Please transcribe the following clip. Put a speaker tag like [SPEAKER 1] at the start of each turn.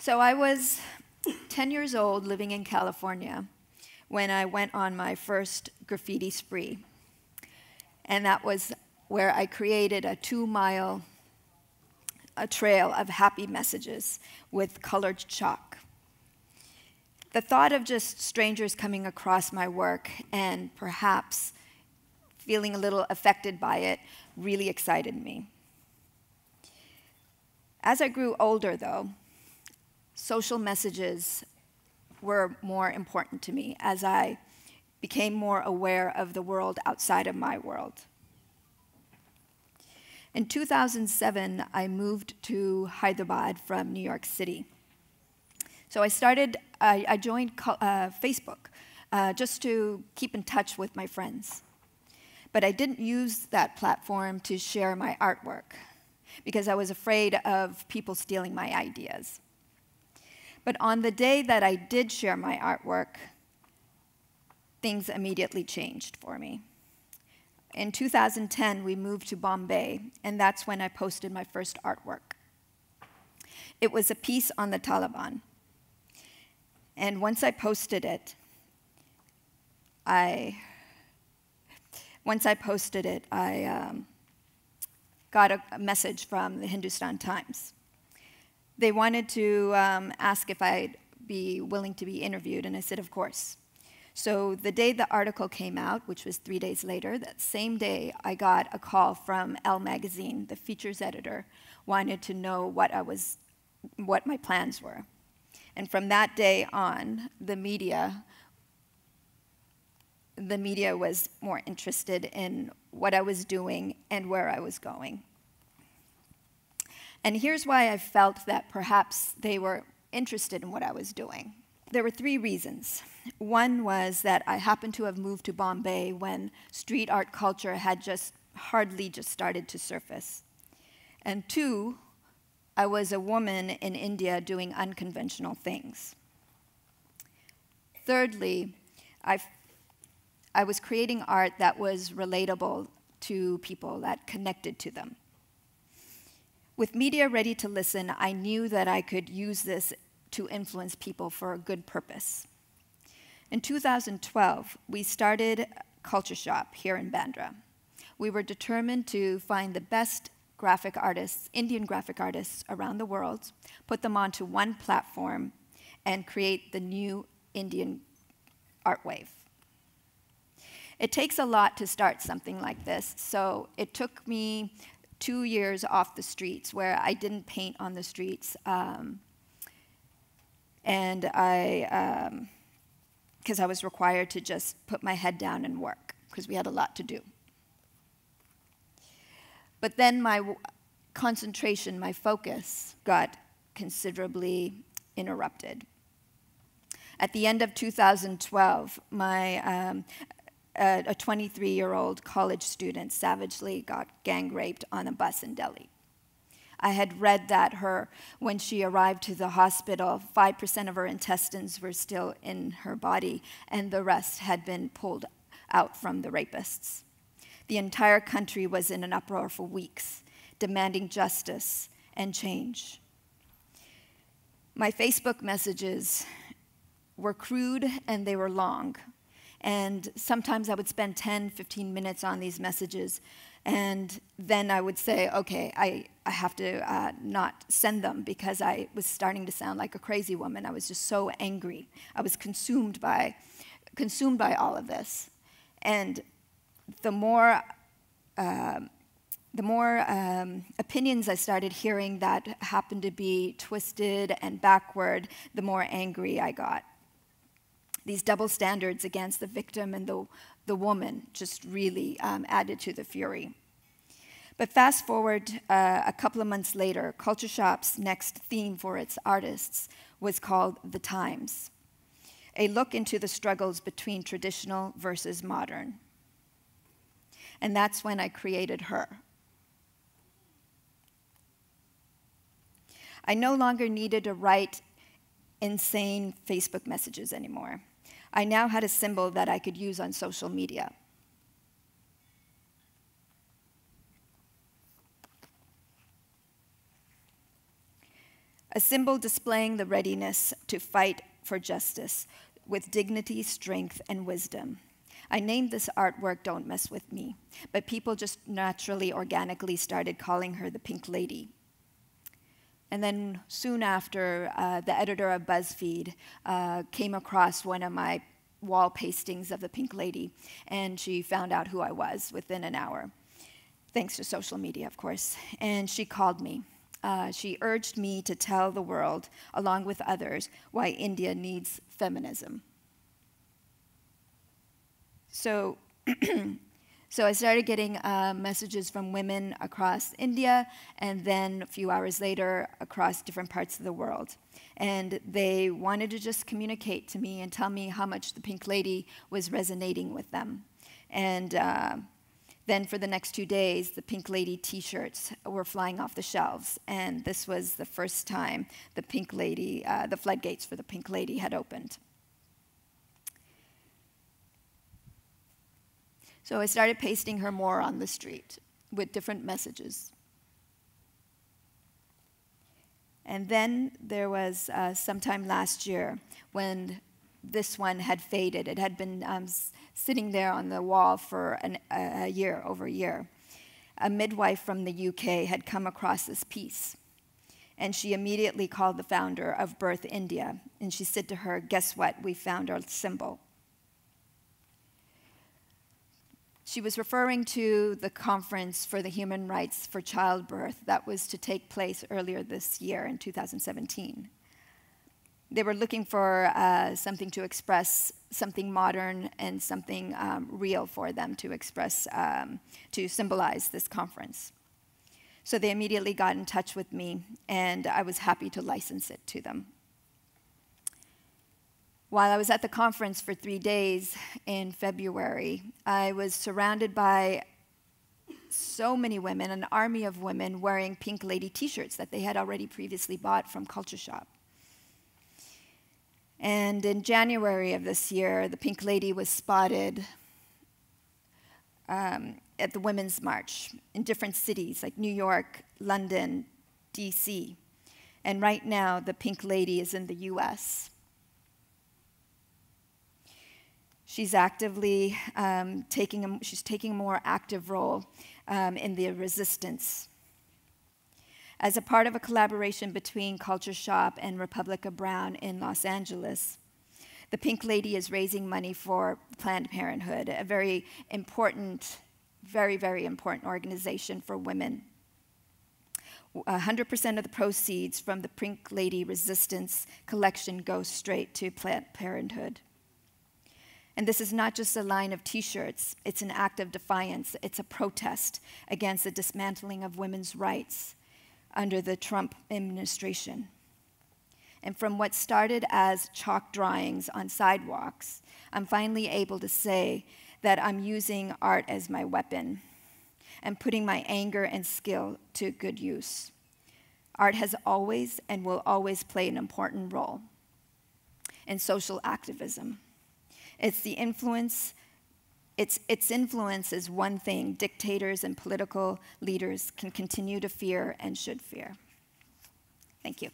[SPEAKER 1] So I was 10 years old living in California when I went on my first graffiti spree. And that was where I created a 2-mile trail of happy messages with colored chalk. The thought of just strangers coming across my work and perhaps feeling a little affected by it really excited me. As I grew older, though, social messages were more important to me as I became more aware of the world outside of my world. In 2007, I moved to Hyderabad from New York City. So I joined Facebook just to keep in touch with my friends. But I didn't use that platform to share my artwork because I was afraid of people stealing my ideas. But on the day that I did share my artwork, things immediately changed for me. In 2010, we moved to Bombay, and that's when I posted my first artwork. It was a piece on the Taliban. And once I posted it, I got a message from the Hindustan Times. They wanted to ask if I'd be willing to be interviewed, and I said, of course. So the day the article came out, which was 3 days later, that same day I got a call from Elle magazine, the features editor, wanted to know what my plans were. And from that day on, the media was more interested in what I was doing and where I was going. And here's why I felt that perhaps they were interested in what I was doing. There were 3 reasons. One was that I happened to have moved to Bombay when street art culture had hardly started to surface. And 2, I was a woman in India doing unconventional things. Thirdly, I was creating art that was relatable to people, that connected to them. With media ready to listen, I knew that I could use this to influence people for a good purpose. In 2012, we started Culture Shop here in Bandra. We were determined to find the best graphic artists, Indian graphic artists around the world, put them onto one platform, and create the new Indian art wave. It takes a lot to start something like this, so it took me 2 years off the streets where I didn't paint on the streets, because I was required to just put my head down and work, because we had a lot to do. But then my concentration, my focus, got considerably interrupted. At the end of 2012, a 23-year-old college student savagely got gang raped on a bus in Delhi. I had read that when she arrived to the hospital, 5% of her intestines were still in her body, and the rest had been pulled out from the rapists. The entire country was in an uproar for weeks, demanding justice and change. My Facebook messages were crude and they were long. And sometimes I would spend 10, 15 minutes on these messages, and then I would say, okay, I have to not send them because I was starting to sound like a crazy woman. I was just so angry. I was consumed by all of this. And the more opinions I started hearing that happened to be twisted and backward, the more angry I got. These double standards against the victim and the woman just really added to the fury. But fast forward a couple of months later, Culture Shop's next theme for its artists was called The Times, a look into the struggles between traditional versus modern. And that's when I created her. I no longer needed to write insane Facebook messages anymore. I now had a symbol that I could use on social media. a symbol displaying the readiness to fight for justice with dignity, strength, and wisdom. I named this artwork Don't Mess With Me, but people just naturally, organically started calling her the Pink Lady. And then soon after, the editor of BuzzFeed came across one of my wall pastings of the Pink Lady, and she found out who I was within an hour, thanks to social media, of course. And she called me. She urged me to tell the world, along with others, why India needs feminism. So I started getting messages from women across India, and then a few hours later, across different parts of the world. And they wanted to just communicate to me and tell me how much the Pink Lady was resonating with them. And then for the next 2 days, the Pink Lady t-shirts were flying off the shelves. And this was the first time the Pink Lady, the floodgates for the Pink Lady had opened. So I started pasting her more on the street with different messages. And then there was sometime last year when this one had faded. It had been sitting there on the wall for a year, over a year. A midwife from the UK had come across this piece, and she immediately called the founder of Birth India, and she said to her, "Guess what? We found our symbol." She was referring to the conference for the human rights for childbirth that was to take place earlier this year in 2017. They were looking for something to express, something modern and something real for them to express, to symbolize this conference. So they immediately got in touch with me, and I was happy to license it to them. While I was at the conference for 3 days in February, I was surrounded by so many women, an army of women wearing Pink Lady t-shirts that they had already previously bought from Culture Shop. And in January of this year, the Pink Lady was spotted at the Women's March in different cities like New York, London, DC. And right now, the Pink Lady is in the US. She's actively taking a more active role in the resistance. As a part of a collaboration between Culture Shop and Republica Brown in Los Angeles, the Pink Lady is raising money for Planned Parenthood, a very important, very, very important organization for women. 100% of the proceeds from the Pink Lady Resistance collection goes straight to Planned Parenthood. And this is not just a line of t-shirts, it's an act of defiance, it's a protest against the dismantling of women's rights under the Trump administration. And from what started as chalk drawings on sidewalks, I'm finally able to say that I'm using art as my weapon and putting my anger and skill to good use. Art has always and will always play an important role in social activism. Its influence is one thing dictators and political leaders can continue to fear and should fear. Thank you.